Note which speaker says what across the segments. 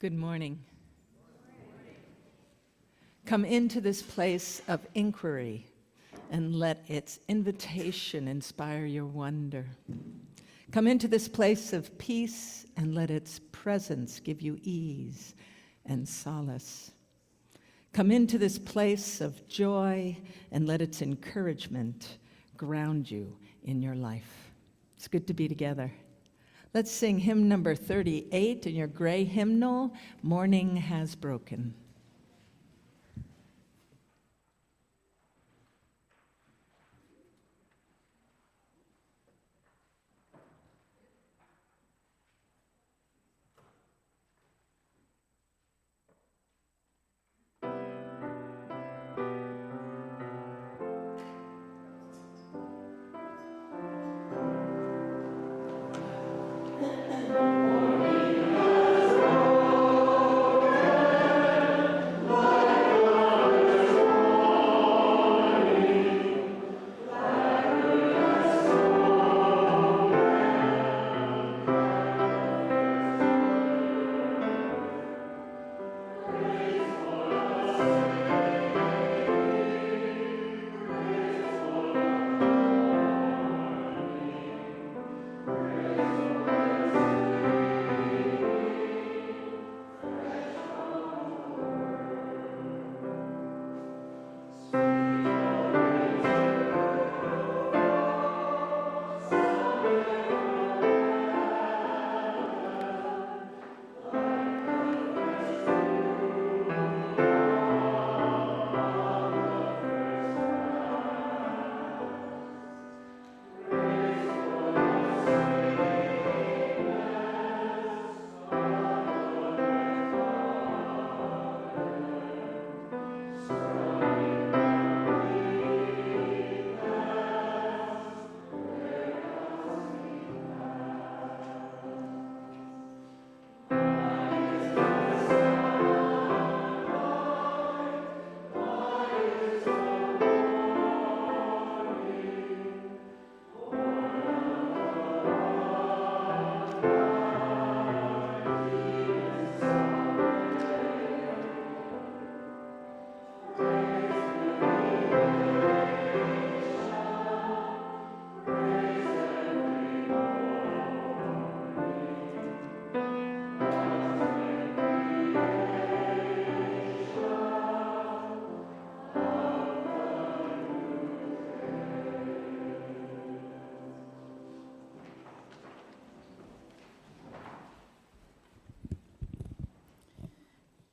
Speaker 1: Good morning. Come into this place of inquiry and let its invitation inspire your wonder. Come into this place of peace and let its presence give you ease and solace. Come into this place of joy and let its encouragement ground you in your life. It's good to be together. Let's sing hymn number 38 in your gray hymnal, Morning Has Broken.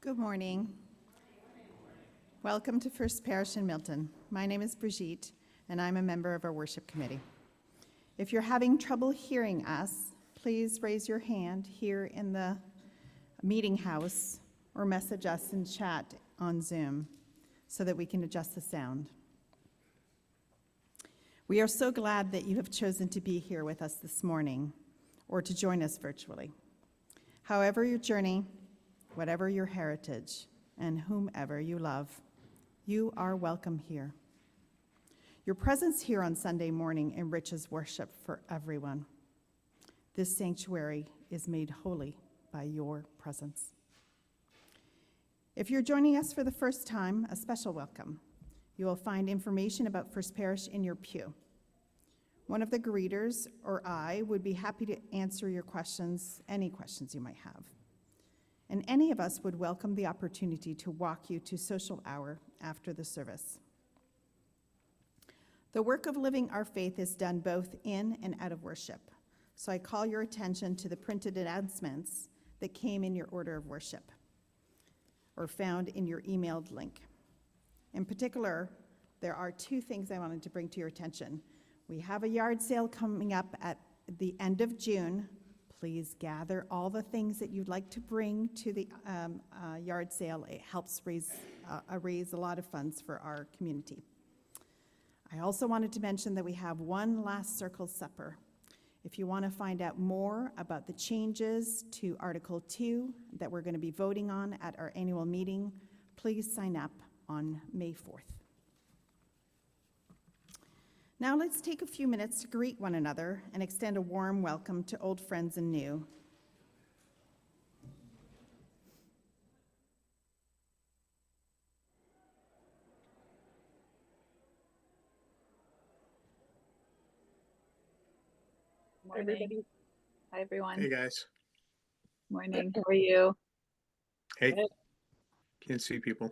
Speaker 2: Good morning. Welcome to First Parish in Milton. My name is Brigitte, and I'm a member of our worship committee. If you're having trouble hearing us, please raise your hand here in the meeting house or message us in chat on Zoom so that we can adjust the sound. We are so glad that you have chosen to be here with us this morning or to join us virtually. However your journey, whatever your heritage, and whomever you love, you are welcome here. Your presence here on Sunday morning enriches worship for everyone. This sanctuary is made holy by your presence. If you're joining us for the first time, a special welcome. You will find information about First Parish in your pew. One of the greeters or I would be happy to answer your questions, any questions you might have. And any of us would welcome the opportunity to walk you to social hour after the service. The work of living our faith is done both in and out of worship. So I call your attention to the printed announcements that came in your order of worship or found in your emailed link. In particular, there are two things I wanted to bring to your attention. We have a yard sale coming up at the end of June. Please gather all the things that you'd like to bring to the yard sale. It helps raise a lot of funds for our community. I also wanted to mention that we have one last circle supper. If you want to find out more about the changes to Article 2 that we're going to be voting on at our annual meeting, please sign up on May 4th. Now let's take a few minutes to greet one another and extend a warm welcome to old friends and new.
Speaker 3: Morning. Hi, everyone.
Speaker 4: Hey guys,
Speaker 3: Morning. How are you?
Speaker 4: hey, can't see people.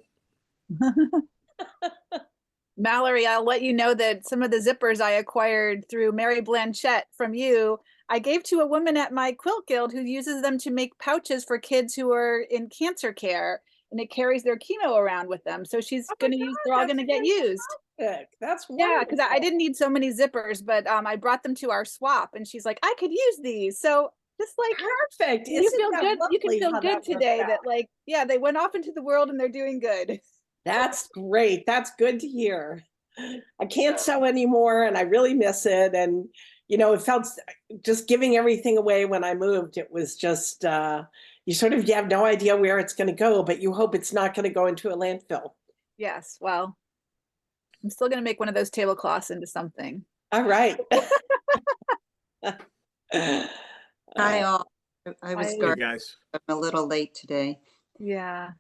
Speaker 3: Mallory, I'll let you know that some of the zippers I acquired through Mary Blanchette from you, I gave to a woman at my quilt guild who uses them to make pouches for kids who are in cancer care, and it carries their chemo around with them. So she's going to use, they're all going to get used.
Speaker 5: That's
Speaker 3: Yeah,
Speaker 5: wonderful.
Speaker 3: because I didn't need so many zippers, but I brought them to our swap, and she's like, I could use these. So just like,
Speaker 5: Perfect.
Speaker 3: you
Speaker 5: Isn't
Speaker 3: feel
Speaker 5: that
Speaker 3: good. You can
Speaker 5: lovely
Speaker 3: feel
Speaker 5: how
Speaker 3: good
Speaker 5: that worked
Speaker 3: today
Speaker 5: out?
Speaker 3: that like, yeah, they went off into the world and they're doing good.
Speaker 5: That's great. That's good to hear. I can't sew anymore and I really miss it. And, you know, it felt just giving everything away when I moved. It was just, you have no idea where it's going to go, but you hope it's not going to go into a landfill.
Speaker 3: Yes, well, I'm still gonna make one of those tablecloths into something.
Speaker 5: All right.
Speaker 6: Hi all. I was
Speaker 3: Hi.
Speaker 4: Hey
Speaker 6: starting
Speaker 4: guys,
Speaker 6: a little late today.
Speaker 3: Yeah,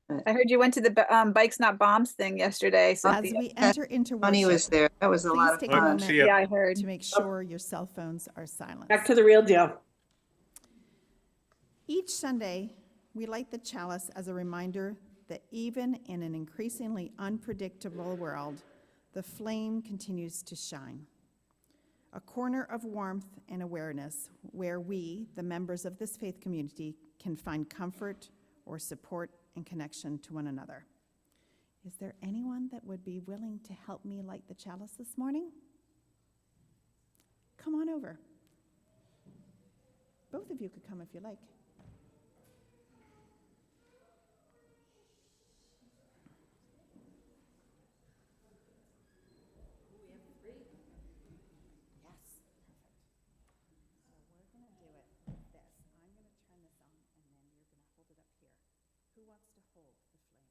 Speaker 6: But
Speaker 3: I heard you went to the Bikes Not Bombs thing yesterday,
Speaker 2: As
Speaker 3: Cynthia.
Speaker 2: we enter into
Speaker 6: Funny was
Speaker 2: worship,
Speaker 6: there. That was a
Speaker 2: please
Speaker 6: lot of
Speaker 2: take a
Speaker 4: Well,
Speaker 6: fun.
Speaker 2: moment
Speaker 4: see ya.
Speaker 3: Yeah, I heard.
Speaker 2: to make sure your cell phones are silenced.
Speaker 5: Back to the real deal.
Speaker 2: Each Sunday, we light the chalice as a reminder that even in an increasingly unpredictable world, the flame continues to shine. A corner of warmth and awareness where we, the members of this faith community, can find comfort or support and connection to one another. Is there anyone that would be willing to help me light the chalice this morning? Come on over. Both of you could come if you like. Who wants to hold the flame?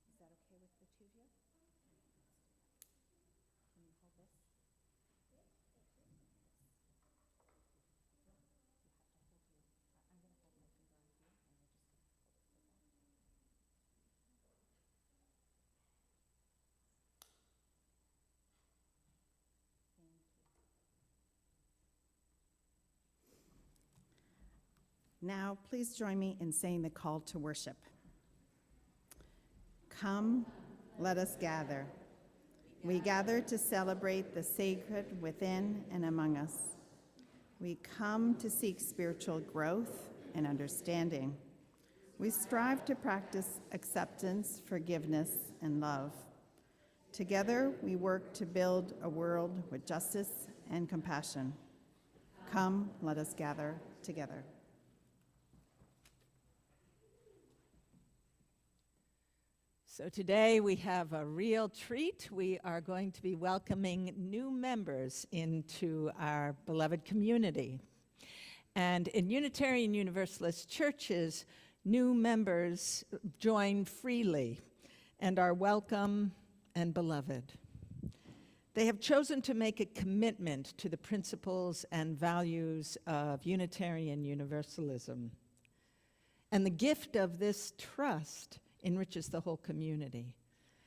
Speaker 2: Is that okay with the two of you? Can you hold this? Now, please join me in saying the call to worship. Come, let us gather. We gather to celebrate the sacred within and among us. We come to seek spiritual growth and understanding. We strive to practice acceptance, forgiveness, and love. Together, we work to build a world with justice and compassion. Come, let us gather together.
Speaker 1: So today we have a real treat. We are going to be welcoming new members into our beloved community. And in Unitarian Universalist churches, new members join freely and are welcome and beloved. They have chosen to make a commitment to the principles and values of Unitarian Universalism. And the gift of this trust enriches the whole community,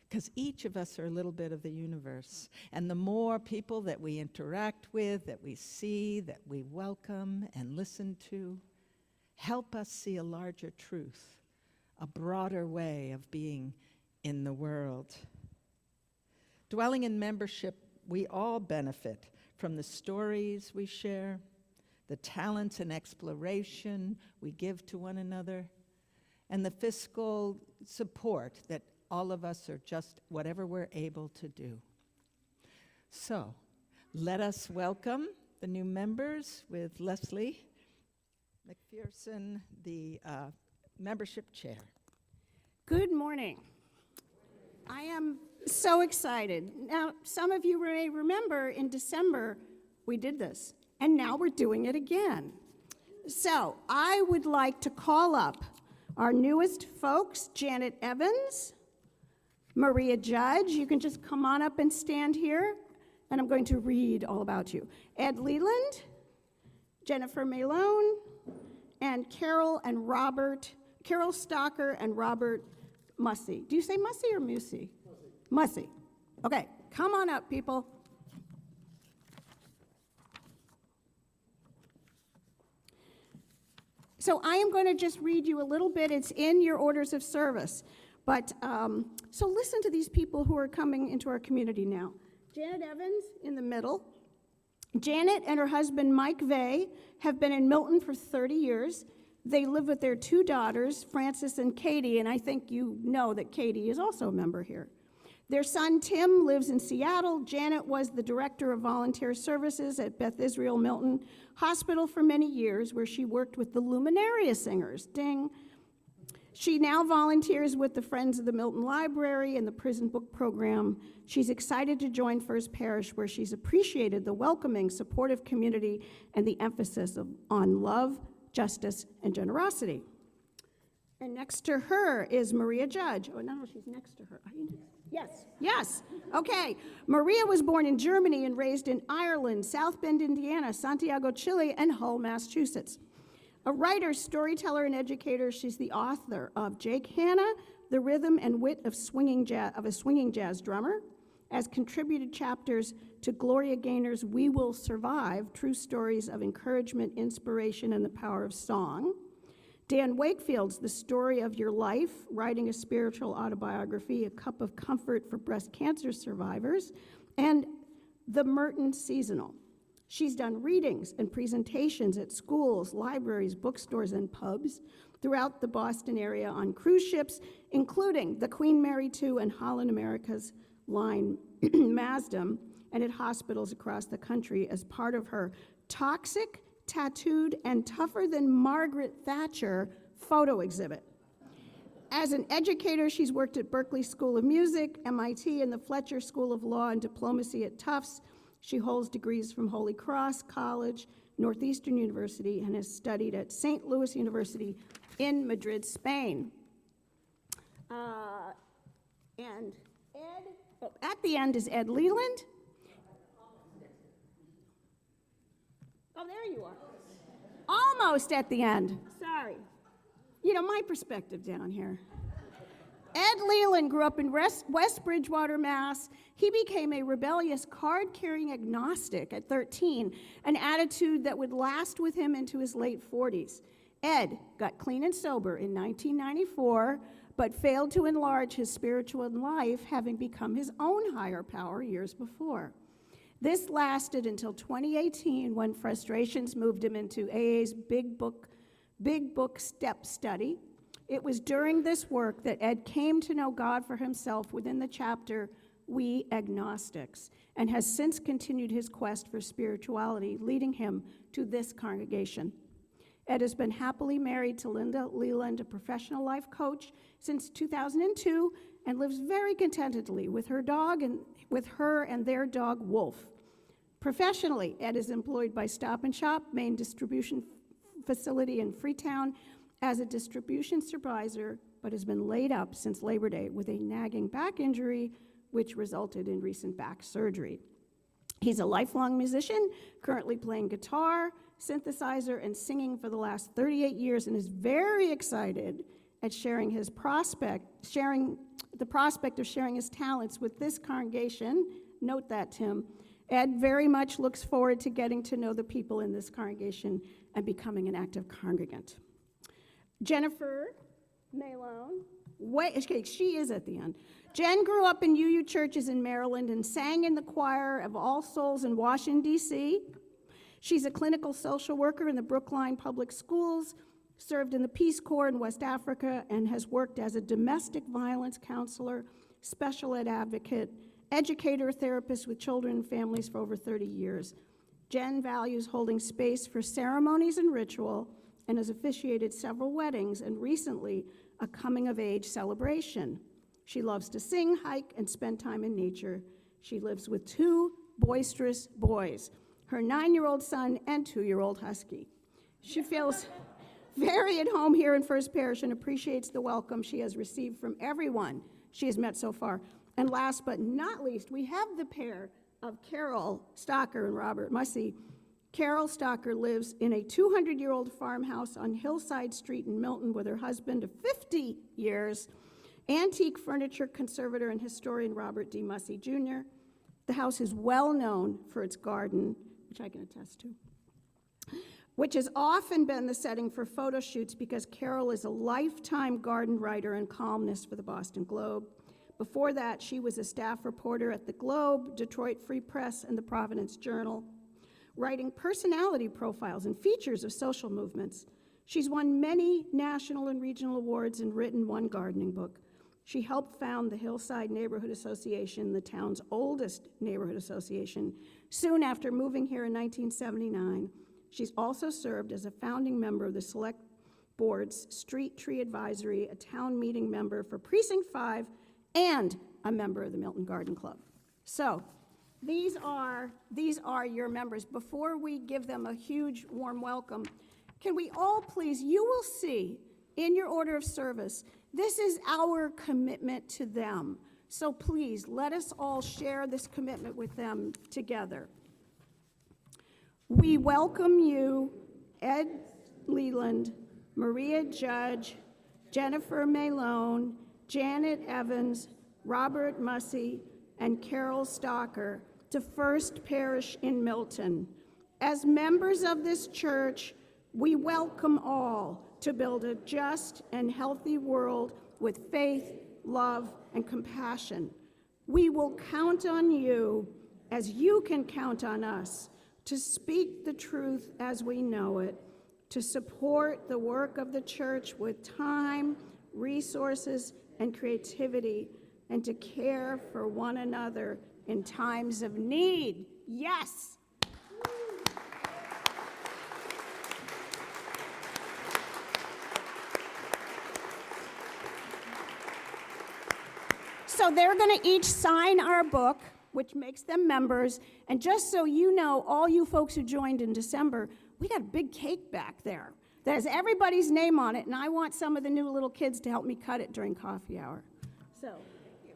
Speaker 1: because each of us are a little bit of the universe. And the more people that we interact with, that we see, that we welcome and listen to, help us see a larger truth, a broader way of being in the world. Dwelling in membership, we all benefit from the stories we share, the talents and exploration we give to one another, and the fiscal support that all of us are just whatever we're able to do. So let us welcome the new members with Leslie McPherson, the membership chair.
Speaker 7: Good morning. I am so excited. Now, some of you may remember in December we did this, and now we're doing it again. So I would like to call up our newest folks, Janet Evans, Maria Judge. You can just come on up and stand here, and I'm going to read all about you. Ed Leland, Jennifer Malone, and Carol Stocker and Robert Mussey. Do you say Mussey or Mussey? Mussey. Okay, come on up, people. So I am going to just read you a little bit. It's in your orders of service. But so listen to these people who are coming into our community now. Janet Evans in the middle. Janet and her husband, Mike Vey, have been in Milton for 30 years. They live with their 2 daughters, Frances and Katie, and I think you know that Katie is also a member here. Their son, Tim, lives in Seattle. Janet was the director of volunteer services at Beth Israel Milton Hospital for many years, where she worked with the Luminaria singers. Ding. She now volunteers with the Friends of the Milton Library and the Prison Book Program. She's excited to join First Parish, where she's appreciated the welcoming, supportive community and the emphasis on love, justice, and generosity. And next to her is Maria Judge. Oh, no, she's next to her. Are you next? Yes, yes. Okay. Maria was born in Germany and raised in Ireland, South Bend, Indiana, Santiago, Chile, and Hull, Massachusetts. A writer, storyteller, and educator, she's the author of Jake Hanna, The Rhythm and Wit of a Swinging Jazz Drummer, has contributed chapters to Gloria Gaynor's We Will Survive, True Stories of Encouragement, Inspiration, and the Power of Song. Dan Wakefield's The Story of Your Life, writing a spiritual autobiography, A Cup of Comfort for Breast Cancer Survivors, and The Merton Seasonal. She's done readings and presentations at schools, libraries, bookstores, and pubs throughout the Boston area on cruise ships, including the Queen Mary II and Holland America's line Maasdam, and at hospitals across the country as part of her Toxic, Tattooed, and Tougher Than Margaret Thatcher photo exhibit. As an educator, she's worked at Berklee School of Music, MIT, and the Fletcher School of Law and Diplomacy at Tufts. She holds degrees from Holy Cross College, Northeastern University, and has studied at St. Louis University in Madrid, Spain. And Ed, at the end is Ed Leland. Oh, there you are. Almost at the end. Sorry. You know, my perspective down here. Ed Leland grew up in West Bridgewater, Mass. He became a rebellious, card-carrying agnostic at 13, an attitude that would last with him into his late 40s. Ed got clean and sober in 1994, but failed to enlarge his spiritual life, having become his own higher power years before. This lasted until 2018, when frustrations moved him into AA's Big Book Step Study. It was during this work that Ed came to know God for himself within the chapter, We Agnostics, and has since continued his quest for spirituality, leading him to this congregation. Ed has been happily married to Linda Leland, a professional life coach, since 2002, and lives very contentedly with her dog and with her and their dog, Wolf. Professionally, Ed is employed by Stop and Shop, main distribution facility in Freetown, as a distribution supervisor, but has been laid up since Labor Day with a nagging back injury, which resulted in recent back surgery. He's a lifelong musician, currently playing guitar, synthesizer, and singing for the last 38 years, and is very excited at sharing the prospect of sharing his talents with this congregation. Note that, Tim. Ed very much looks forward to getting to know the people in this congregation and becoming an active congregant. Jennifer Malone, she is at the end. Jen grew up in UU churches in Maryland and sang in the choir of All Souls in Washington, D.C. She's a clinical social worker in the Brookline Public Schools, served in the Peace Corps in West Africa, and has worked as a domestic violence counselor, special ed advocate, educator, therapist with children and families for over 30 years. Jen values holding space for ceremonies and ritual, and has officiated several weddings and recently a coming-of-age celebration. She loves to sing, hike, and spend time in nature. She lives with 2 boisterous boys, her 9-year-old son and 2-year-old husky. She feels very at home here in First Parish and appreciates the welcome she has received from everyone she has met so far. And last but not least, we have the pair of Carol Stocker and Robert Mussey. Carol Stocker lives in a 200-year-old farmhouse on Hillside Street in Milton with her husband of 50 years, antique furniture conservator and historian Robert D. Mussey Jr. The house is well known for its garden, which I can attest to. which has often been the setting for photo shoots because Carol is a lifetime garden writer and columnist for the Boston Globe. Before that, she was a staff reporter at the Globe, Detroit Free Press, and the Providence Journal, writing personality profiles and features of social movements. She's won many national and regional awards and written one gardening book. She helped found the Hillside Neighborhood Association, the town's oldest neighborhood association, soon after moving here in 1979. She's also served as a founding member of the Select Board's Street Tree Advisory, a town meeting member for Precinct 5, and a member of the Milton Garden Club. So these are your members. Before we give them a huge warm welcome, can we all please, you will see in your order of service, this is our commitment to them. So please, let us all share this commitment with them together. We welcome you, Ed Leland, Maria Judge, Jennifer Malone, Janet Evans, Robert Mussey, and Carol Stalker to First Parish in Milton. As members of this church, we welcome all to build a just and healthy world with faith, love, and compassion. We will count on you, as you can count on us, to speak the truth as we know it, to support the work of the church with time, resources, and creativity, and to care for one another in times of need. Yes! So they're going to each sign our book, which makes them members. And just so you know, all you folks who joined in December, we got a big cake back there that has everybody's name on it, and I want some of the new little kids to help me cut it during coffee hour. So, thank you.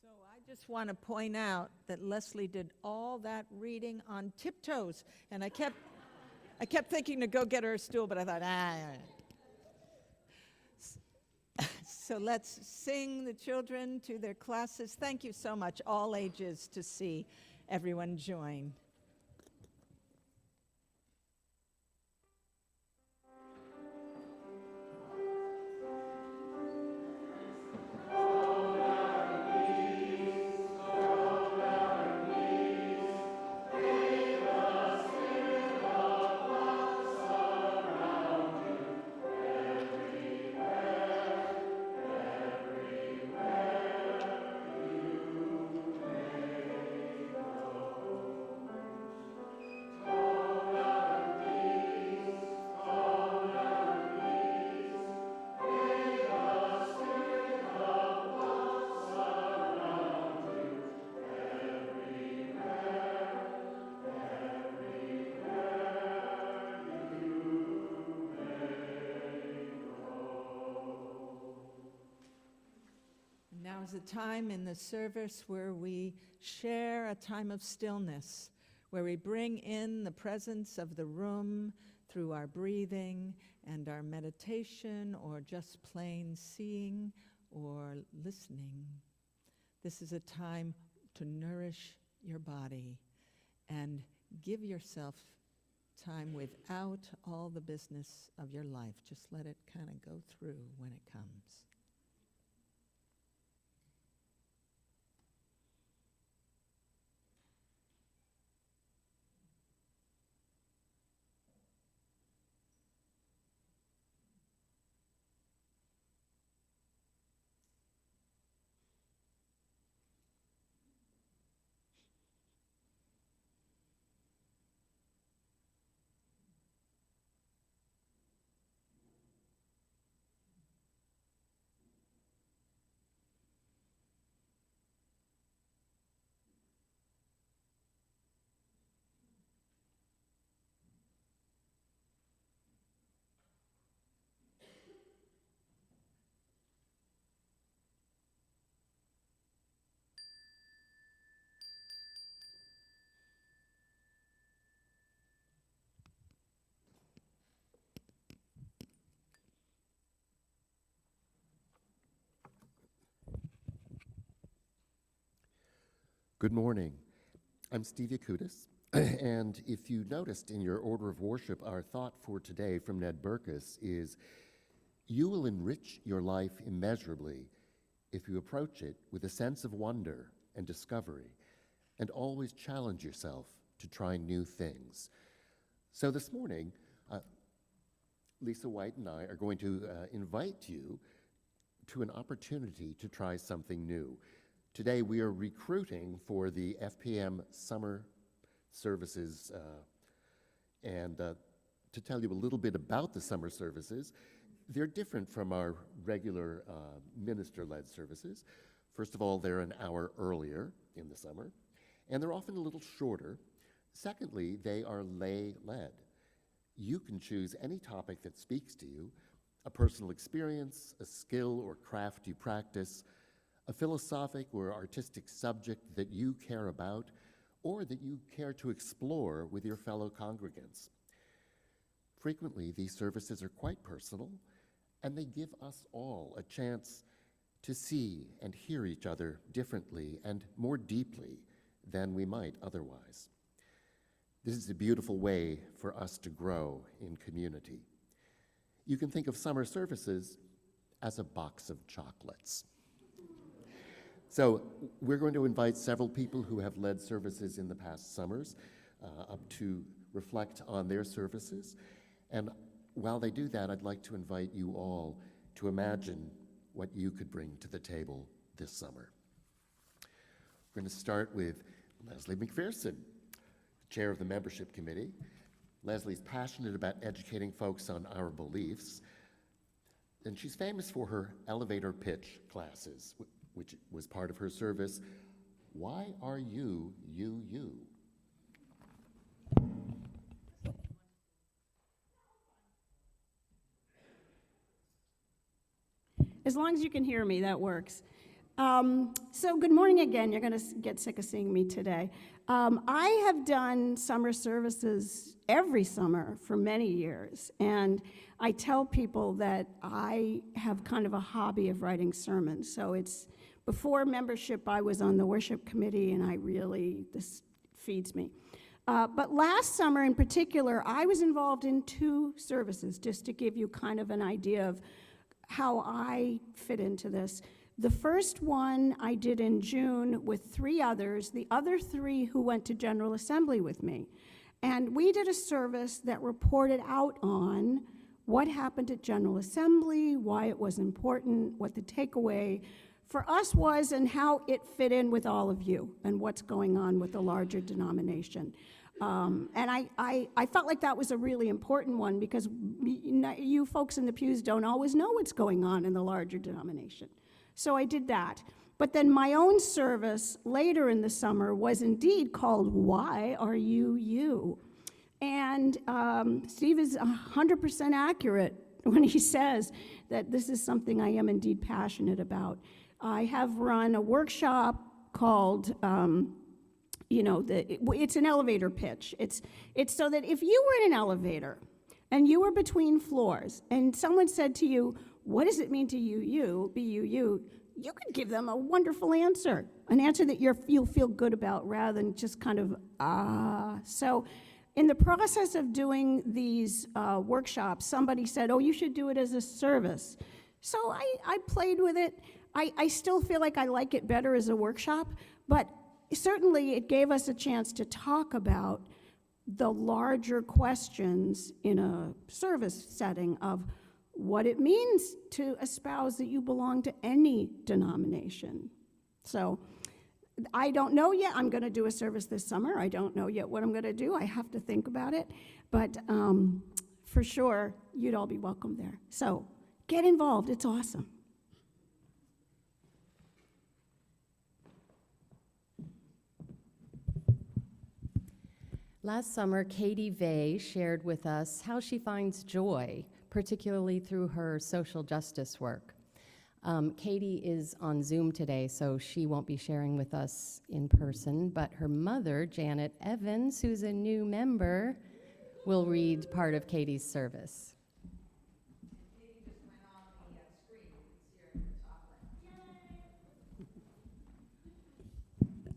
Speaker 1: So I just want to point out that Leslie did all that reading on tiptoes, and I kept thinking to go get her a stool, but I thought, So let's sing the children to their classes. Thank you so much, all ages, to see everyone join. a time in the service where we share a time of stillness, where we bring in the presence of the room through our breathing and our meditation, or just plain seeing or listening. This is a time to nourish your body and give yourself time without all the business of your life. Just let it kind of go through when it comes.
Speaker 8: Good morning. I'm Steve Yakutis, and if you noticed in your order of worship, our thought for today from Ned Berkus is, you will enrich your life immeasurably if you approach it with a sense of wonder and discovery, and always challenge yourself to try new things. So this morning, Lisa White and I are going to invite you to an opportunity to try something new. Today we are recruiting for the FPM summer services, and to tell you a little bit about the summer services, they're different from our regular minister-led services. First of all, they're an hour earlier in the summer, and they're often a little shorter. Secondly, they are lay-led. You can choose any topic that speaks to you, a personal experience, a skill or craft you practice, a philosophic or artistic subject that you care about, or that you care to explore with your fellow congregants. Frequently, these services are quite personal, and they give us all a chance to see and hear each other differently and more deeply than we might otherwise. This is a beautiful way for us to grow in community. You can think of summer services as a box of chocolates. So we're going to invite several people who have led services in the past summers up to reflect on their services. And while they do that, I'd like to invite you all to imagine what you could bring to the table this summer. We're going to start with Leslie McPherson, chair of the membership committee. Leslie's passionate about educating folks on our beliefs, and she's famous for her elevator pitch classes, which was part of her service. Why are you, you?
Speaker 7: As long as you can hear me, that works. So good morning again. You're going to get sick of seeing me today. I have done summer services every summer for many years, and I tell people that I have kind of a hobby of writing sermons. So it's before membership, I was on the worship committee, and this feeds me. But last summer in particular, I was involved in 2 services, just to give you kind of an idea of how I fit into this. The first one I did in June with 3 others, the other 3 who went to General Assembly with me. And we did a service that reported out on what happened at General Assembly, why it was important, what the takeaway for us was, and how it fit in with all of you and what's going on with the larger denomination. And I felt like that was a really important one because you folks in the pews don't always know what's going on in the larger denomination. So I did that. But then my own service later in the summer was indeed called Why Are You You? And Steve is 100% accurate when he says that this is something I am indeed passionate about. I have run a workshop called, it's an elevator pitch. It's so that if you were in an elevator and you were between floors and someone said to you, what does it mean to you, you could give them a wonderful answer, an answer that you'll feel good about rather than just kind of, So in the process of doing these workshops, somebody said, oh, you should do it as a service. So I played with it. I still feel like I like it better as a workshop, but certainly it gave us a chance to talk about the larger questions in a service setting of what it means to espouse that you belong to any denomination. So I don't know yet. I'm going to do a service this summer. I don't know yet what I'm going to do. I have to think about it. But for sure, you'd all be welcome there. So get involved. It's awesome.
Speaker 9: Last summer, Katie Vey shared with us how she finds joy, particularly through her social justice work. Katie is on Zoom today, so she won't be sharing with us in person, but her mother, Janet Evans, who's a new member, will read part of Katie's service.
Speaker 1: Katie just went on the screen. You can see her in the top left.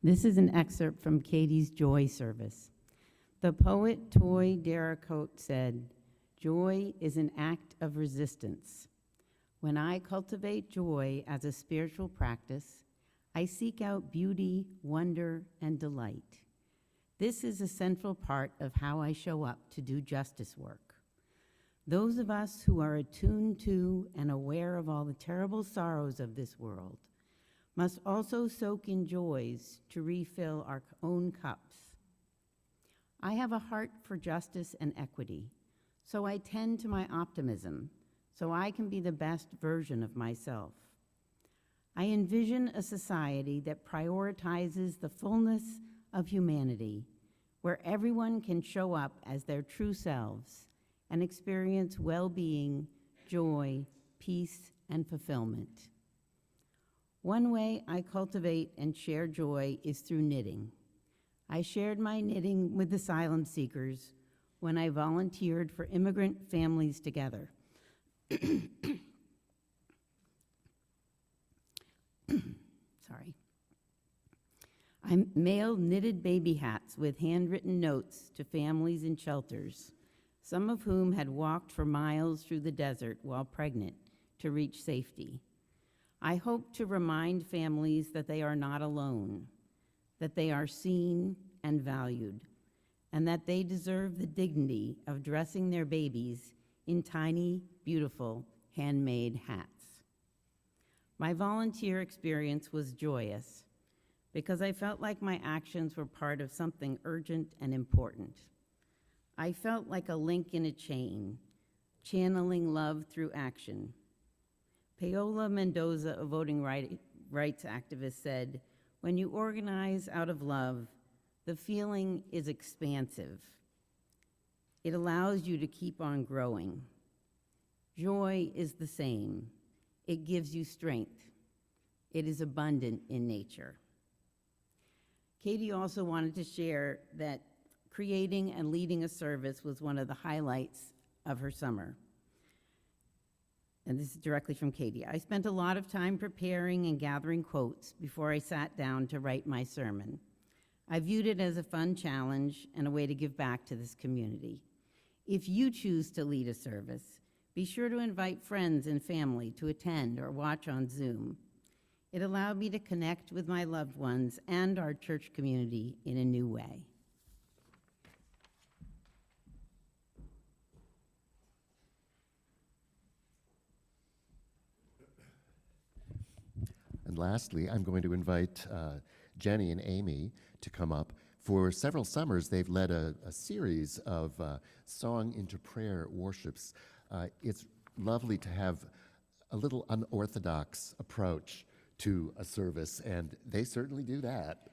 Speaker 10: This is an excerpt from Katie's Joy service. The poet Toy Dericote said, "Joy is an act of resistance. When I cultivate joy as a spiritual practice, I seek out beauty, wonder, and delight. This is a central part of how I show up to do justice work. Those of us who are attuned to and aware of all the terrible sorrows of this world must also soak in joys to refill our own cups. I have a heart for justice and equity, so I tend to my optimism so I can be the best version of myself. I envision a society that prioritizes the fullness of humanity, where everyone can show up as their true selves and experience well-being, joy, peace, and fulfillment. One way I cultivate and share joy is through knitting. I shared my knitting with the asylum seekers when I volunteered for Immigrant Families Together. Sorry. I mailed knitted baby hats with handwritten notes to families in shelters, some of whom had walked for miles through the desert while pregnant to reach safety. I hope to remind families that they are not alone, that they are seen and valued, and that they deserve the dignity of dressing their babies in tiny, beautiful, handmade hats. My volunteer experience was joyous because I felt like my actions were part of something urgent and important. I felt like a link in a chain, channeling love through action. Paola Mendoza, a voting rights activist, said, "When you organize out of love, the feeling is expansive. It allows you to keep on growing. Joy is the same. It gives you strength. It is abundant in nature." Katie also wanted to share that creating and leading a service was one of the highlights of her summer. And this is directly from Katie. "I spent a lot of time preparing and gathering quotes before I sat down to write my sermon. I viewed it as a fun challenge and a way to give back to this community. If you choose to lead a service, be sure to invite friends and family to attend or watch on Zoom. It allowed me to connect with my loved ones and our church community in a new way."
Speaker 8: And lastly, I'm going to invite Jenny and Amy to come up. For several summers, they've led a series of song into prayer worships. It's lovely to have a little unorthodox approach to a service, and they certainly do that.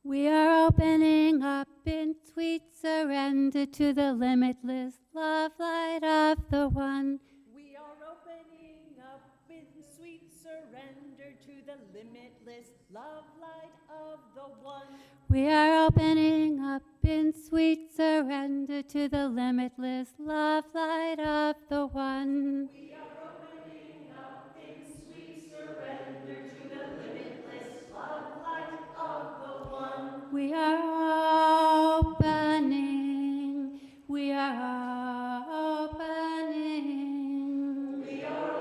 Speaker 11: We are opening up in sweet surrender to the limitless love light of the One.
Speaker 7: We are opening up in sweet surrender to the limitless love light of the One.
Speaker 11: We are opening up in sweet surrender to the limitless love light of the One.
Speaker 7: We are opening up in sweet surrender to the limitless love light of the One.
Speaker 11: We are opening. We are opening.
Speaker 7: We are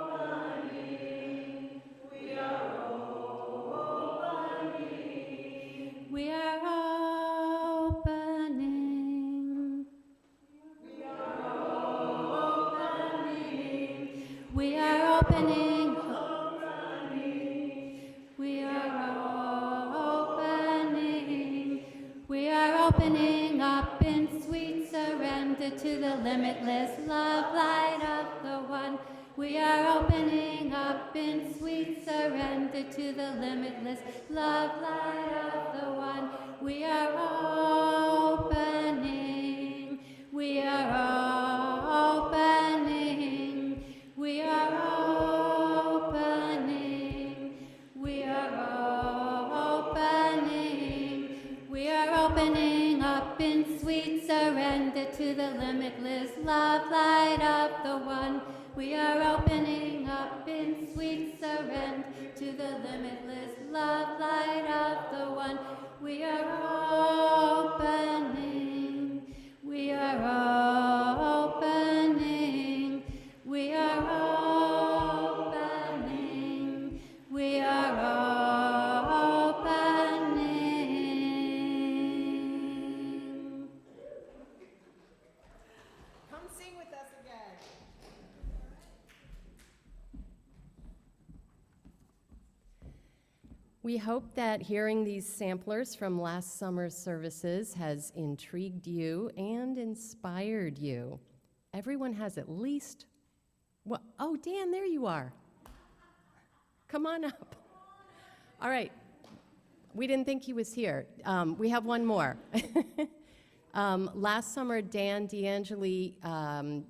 Speaker 7: opening. We are opening.
Speaker 11: We are opening.
Speaker 7: We are opening.
Speaker 11: We are opening.
Speaker 7: We
Speaker 11: are opening. We are opening up in sweet surrender to the limitless love light of the One. We are opening up in sweet surrender to the limitless love light of the One. We are opening. We are opening. We are opening. We are opening. We are opening up in sweet surrender to the limitless love light of the One. We are opening up in sweet surrender to the limitless love light of the One. We are opening. We are opening. We are opening. We are opening.
Speaker 2: Come sing with us again.
Speaker 9: We hope that hearing these samplers from last summer's services has intrigued you and inspired you. Everyone has at least, well, oh, Dan, there you are. Come on up. All right. We didn't think he was here. We have one more. Last summer, Dan D'Angeli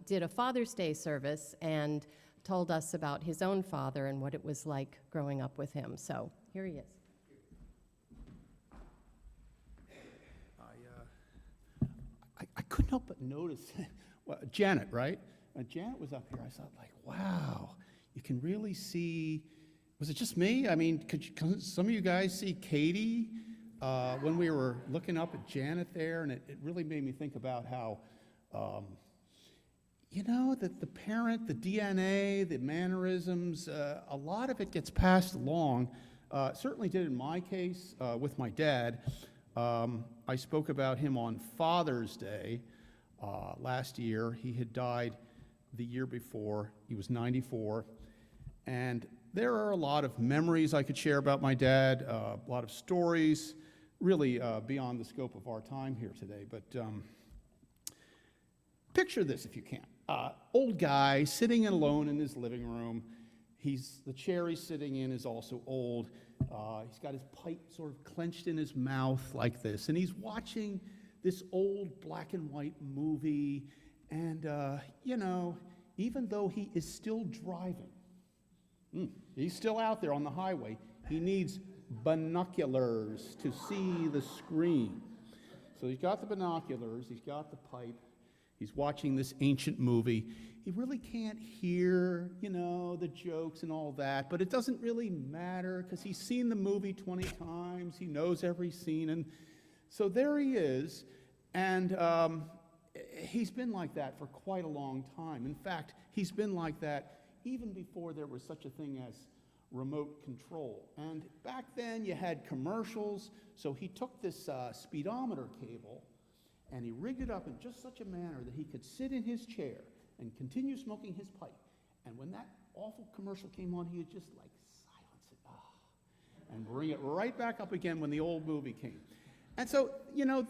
Speaker 9: did a Father's Day service and told us about his own father and what it was like growing up with him. So here he is.
Speaker 12: I couldn't help but notice, well, Janet, right? Janet was up here. I thought, like, wow, you can really see. Was it just me? I mean, can some of you guys see Katie when we were looking up at Janet there? And it really made me think about how, that the parent, the DNA, the mannerisms, a lot of it gets passed along. Certainly did in my case with my dad. I spoke about him on Father's Day last year. He had died the year before. He was 94. And there are a lot of memories I could share about my dad, a lot of stories, really beyond the scope of our time here today. But picture this if you can. Old guy sitting alone in his living room. The chair he's sitting in is also old. He's got his pipe sort of clenched in his mouth like this, and he's watching this old black and white movie, and, even though he is still driving, he's still out there on the highway, he needs binoculars to see the screen. So he's got the binoculars, he's got the pipe, he's watching this ancient movie. He really can't hear, the jokes and all that, but it doesn't really matter because he's seen the movie 20 times. He knows every scene. And so there he is. And he's been like that for quite a long time. In fact, he's been like that even before there was such a thing as remote control. And back then you had commercials. So he took this speedometer cable and he rigged it up in just such a manner that he could sit in his chair and continue smoking his pipe. And when that awful commercial came on, he would just silence it and bring it right back up again when the old movie came. And so,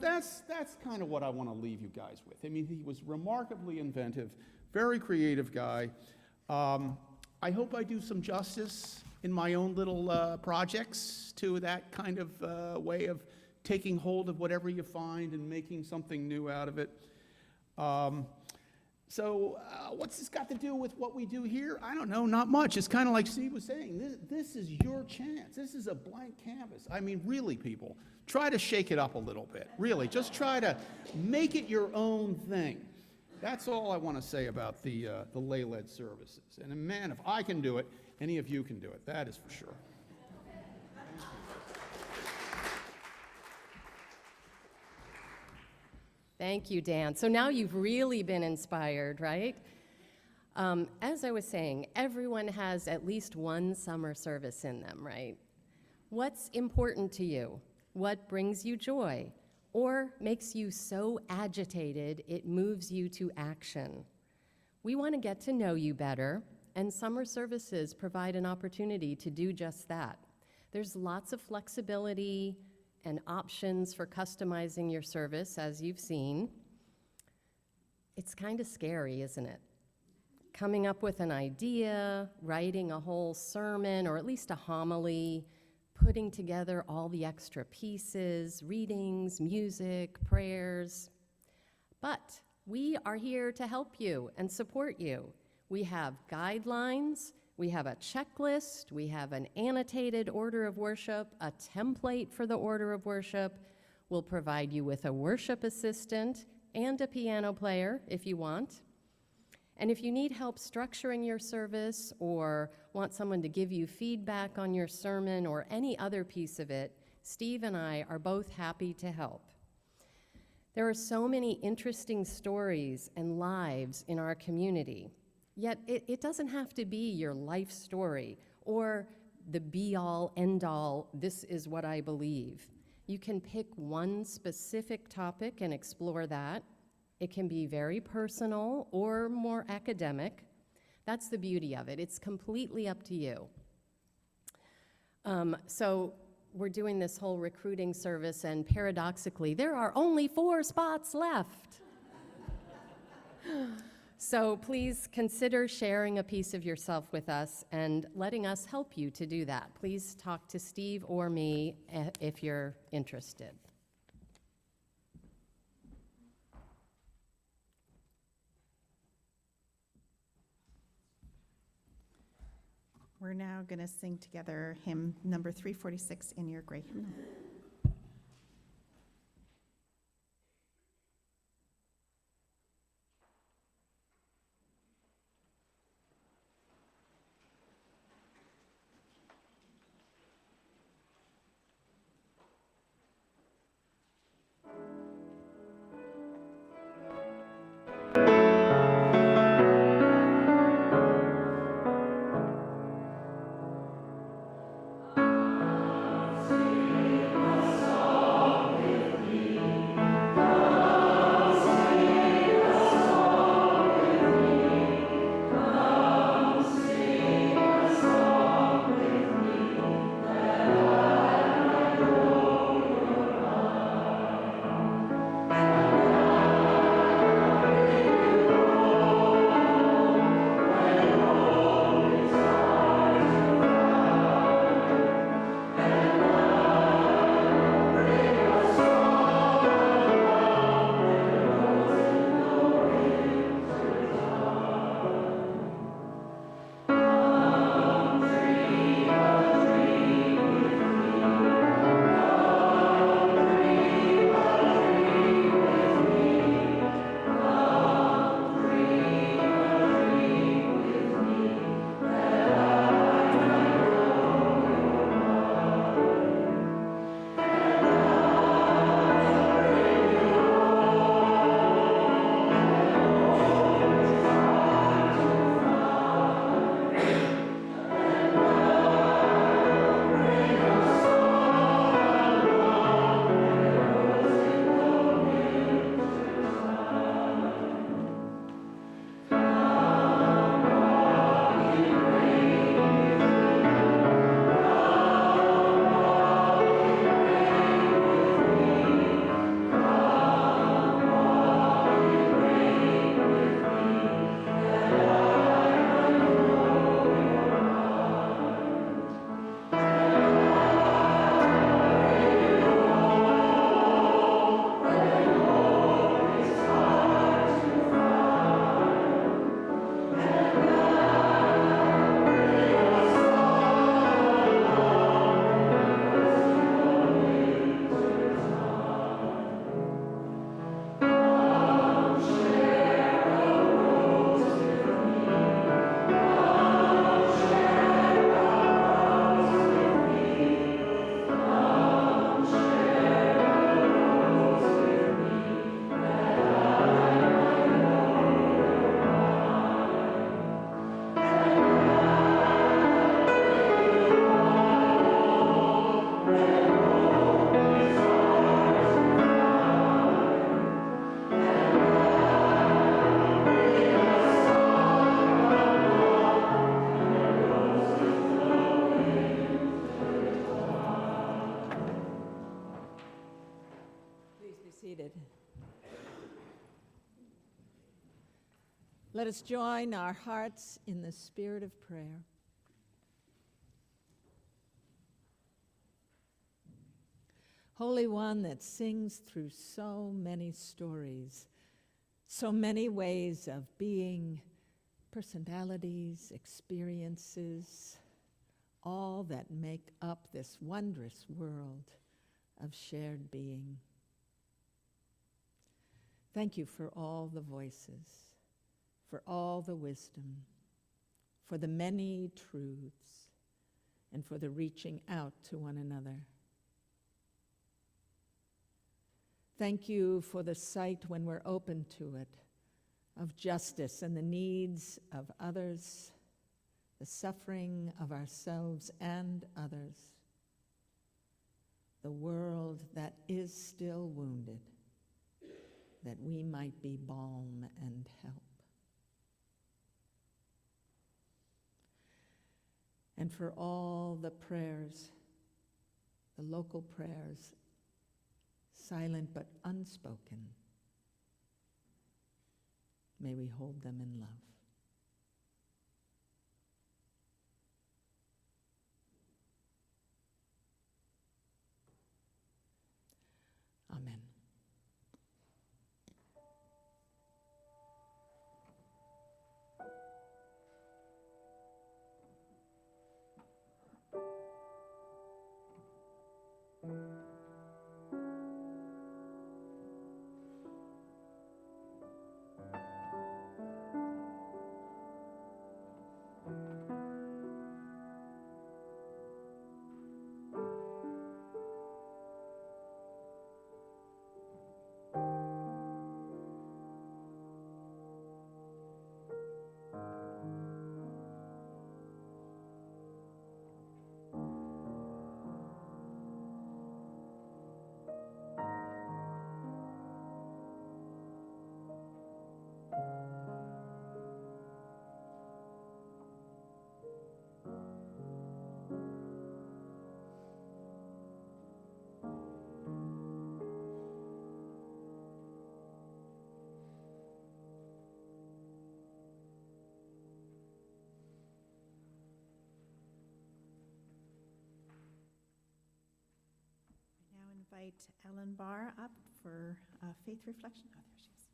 Speaker 12: that's kind of what I want to leave you guys with. I mean, he was remarkably inventive, very creative guy. I I hope I do some justice in my own little projects to that kind of way of taking hold of whatever you find and making something new out of it. So what's this got to do with what we do here? I don't know, not much. It's kind of like Steve was saying, this is your chance. This is a blank canvas. I mean, really, people, try to shake it up a little bit. Really, just try to make it your own thing. That's all I want to say about the lay-led services. And man, if I can do it, any of you can do it. That is for sure.
Speaker 9: Thank you, Dan. So now you've really been inspired, right? As I was saying, everyone has at least one summer service in them, right? What's important to you? What brings you joy? Or makes you so agitated it moves you to action? We want to get to know you better, and summer services provide an opportunity to do just that. There's lots of flexibility and options for customizing your service, as you've seen. It's kind of scary, isn't it? Coming up with an idea, writing a whole sermon, or at least a homily, putting together all the extra pieces, readings, music, prayers. But we are here to help you and support you. We have guidelines, we have a checklist, we have an annotated order of worship, a template for the order of worship. We'll provide you with a worship assistant and a piano player if you want. And if you need help structuring your service or want someone to give you feedback on your sermon or any other piece of it, Steve and I are both happy to help. There are so many interesting stories and lives in our community. Yet it doesn't have to be your life story or the be-all, end-all, this is what I believe. You can pick one specific topic and explore that. It can be very personal or more academic. That's the beauty of it. It's completely up to you. So we're doing this whole recruiting service, and paradoxically, there are only 4 spots left. So please consider sharing a piece of yourself with us and letting us help you to do that. Please talk to Steve or me if you're interested.
Speaker 2: We're now going to sing together hymn number 346 in your gray hymnal.
Speaker 11: Sing
Speaker 1: Let us join our hearts in the spirit of prayer. Holy One that sings through so many stories, so many ways of being, personalities, experiences, all that make up this wondrous world of shared being. Thank you for all the voices, for all the wisdom, for the many truths, and for the reaching out to one another. Thank you for the sight, when we're open to it, of justice and the needs of others, the suffering of ourselves and others, the world that is still wounded, that we might be balm and help. And for all the prayers, the local prayers, silent but unspoken, may we hold them in love. Amen.
Speaker 2: I now invite Ellen Barr up for faith reflection. Oh, there she is.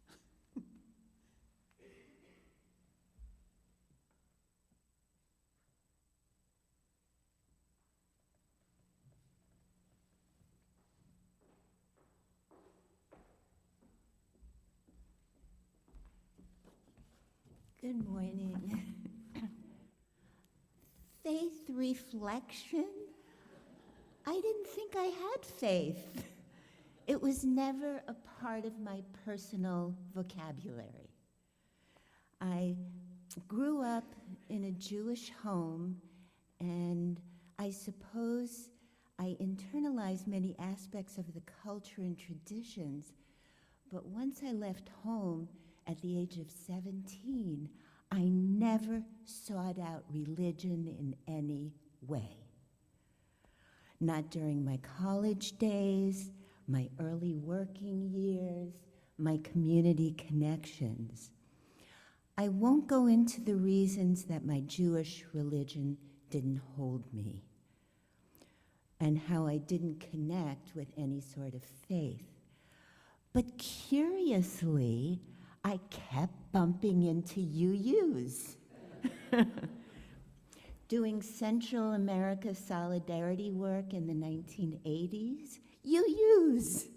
Speaker 13: Good morning. Faith reflection? I didn't think I had faith. It was never a part of my personal vocabulary. I grew up in a Jewish home, and I suppose I internalized many aspects of the culture and traditions, but once I left home at the age of 17, I never sought out religion in any way. Not during my college days, my early working years, my community connections. I won't go into the reasons that my Jewish religion didn't hold me and how I didn't connect with any sort of faith. But curiously, I kept bumping into UUs. Doing Central America solidarity work in the 1980s, UUs.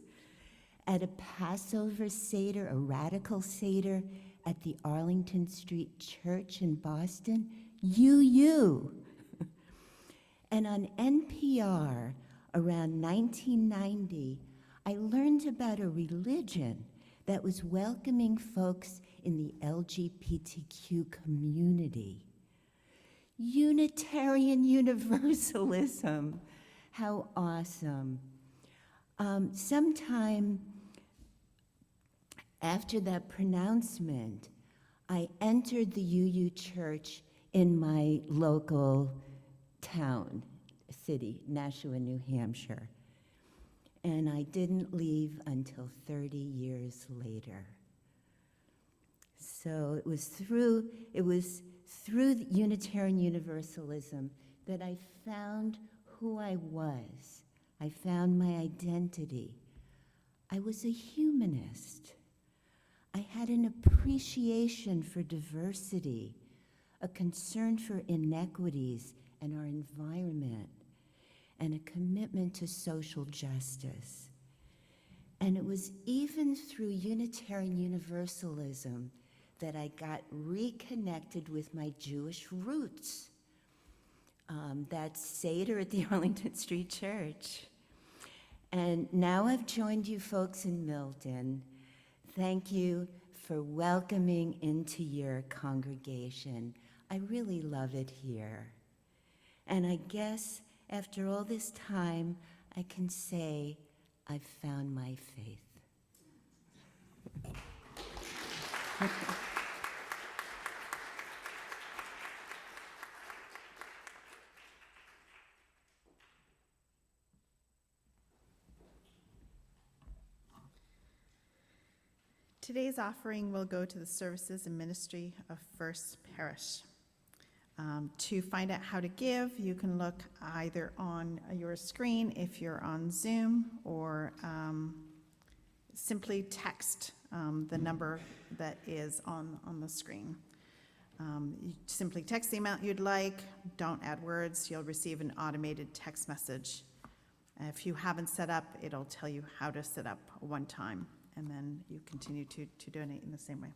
Speaker 13: At a Passover Seder, a radical Seder at the Arlington Street Church in Boston, UU. And on NPR, around 1990, I learned about a religion that was welcoming folks in the LGBTQ community. Unitarian Universalism. How awesome. Sometime after that pronouncement, I entered the UU church in my local town, city, Nashua, New Hampshire. And I didn't leave until 30 years later. So it was through Unitarian Universalism that I found who I was. I found my identity. I was a humanist. I had an appreciation for diversity, a concern for inequities and our environment, and a commitment to social justice. And it was even through Unitarian Universalism that I got reconnected with my Jewish roots. That's Seder at the Arlington Street Church. And now I've joined you folks in Milton. Thank you for welcoming into your congregation. I really love it here. And I guess after all this time, I can say I've found my faith.
Speaker 2: Today's offering will go to the services and ministry of First Parish. To find out how to give, you can look either on your screen if you're on Zoom, or simply text the number that is on the screen. You simply text the amount you'd like, don't add words, you'll receive an automated text message. If you haven't set up, it'll tell you how to set up one time, and then you continue to donate in the same way.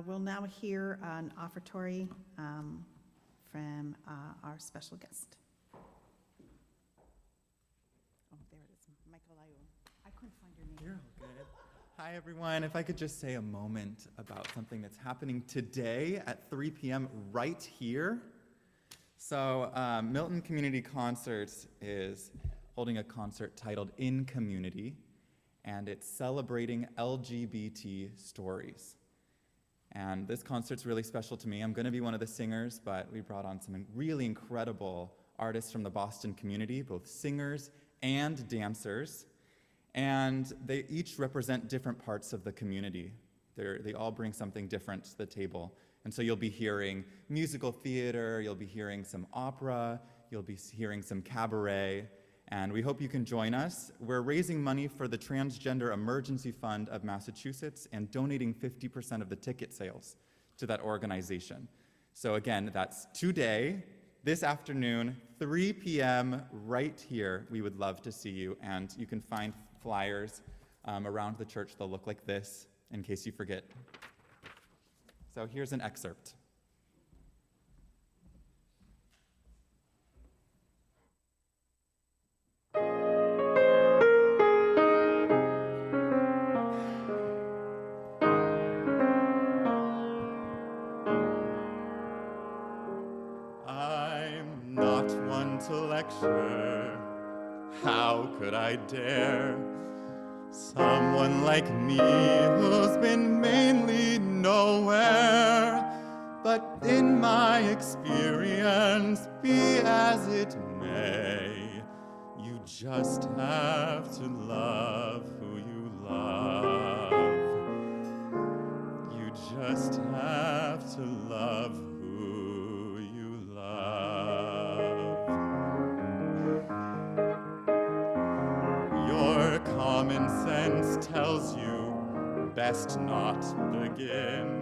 Speaker 2: We'll now hear an offertory from our special guest. Oh, there it is, Michael Ayun. I couldn't find your name.
Speaker 14: You're all good. Hi, everyone. If I could just say a moment about something that's happening today at 3 p.m. right here. So Milton Community Concerts is holding a concert titled In Community, and it's celebrating LGBT stories. And this concert's really special to me. I'm going to be one of the singers, but we brought on some really incredible artists from the Boston community, both singers and dancers. And they each represent different parts of the community. They all bring something different to the table. And so you'll be hearing musical theater, you'll be hearing some opera, you'll be hearing some cabaret, and we hope you can join us. We're raising money for the Transgender Emergency Fund of Massachusetts and donating 50% of the ticket sales to that organization. So again, that's today, this afternoon, 3 p.m. right here. We would love to see you, and you can find flyers around the church. They'll look like this in case you forget. So here's an excerpt. I'm not one to lecture. How could I dare? Someone like me who's been mainly nowhere. But in my experience, be as it may, you just have to love who you love. You just have to love who you love. Your common sense tells you best not begin,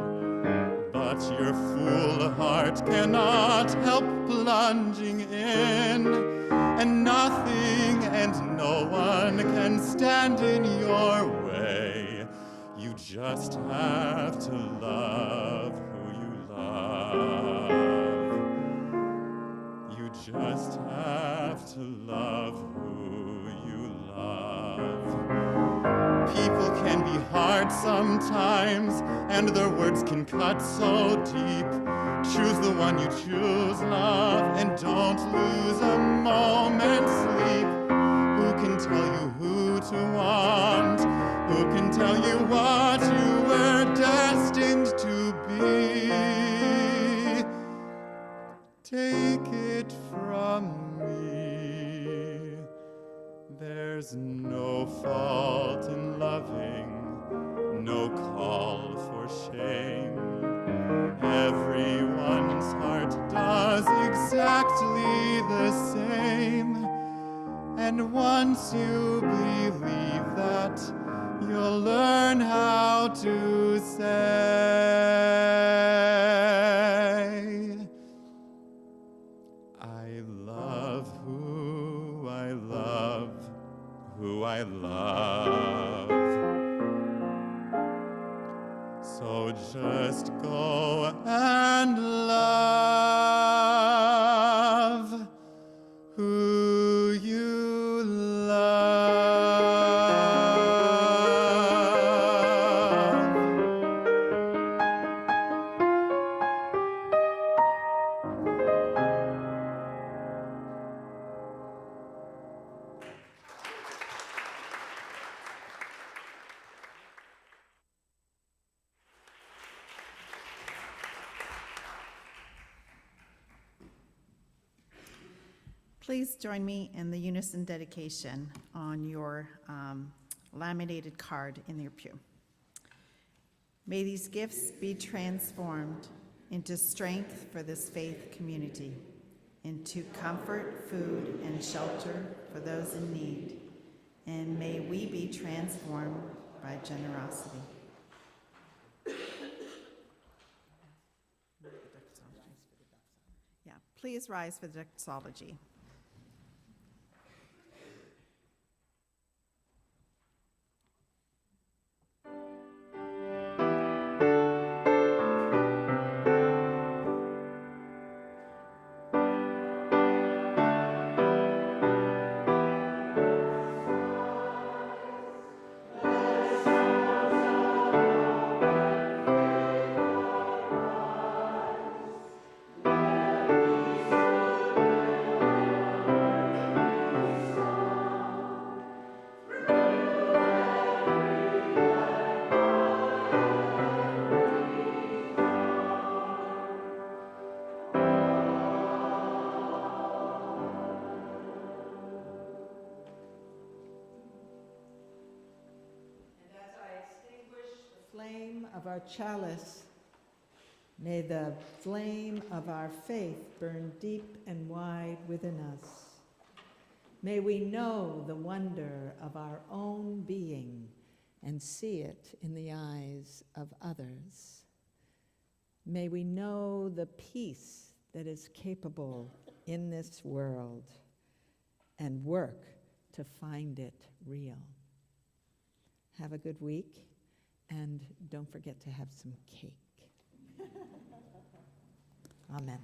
Speaker 14: but your fool heart cannot help plunging in, and nothing and no one can stand in your way. You just have to love who you love. You just have to love who you love. People can be hard sometimes, and their words can cut so deep. Choose the one you choose, love, and don't lose a moment's sleep. Who can tell you who to want? Who can tell you what you were destined to be? Take it from me, there's once you believe that, you'll learn how to say, I love who I love, who I love. So just go and love who you love.
Speaker 2: Please join me in the unison dedication on your laminated card in your pew. May these gifts be transformed into strength for this faith community, into comfort, food, and shelter for those in need, and may we be transformed by generosity. Yeah, please rise for the doxology. Flame of our chalice, may the flame of our faith burn deep and wide within us. May we know the wonder of our own being and see it in the eyes of others. May we know the peace that is capable in this world and work to find it real. Have a good week. And don't forget to have some cake. Amen.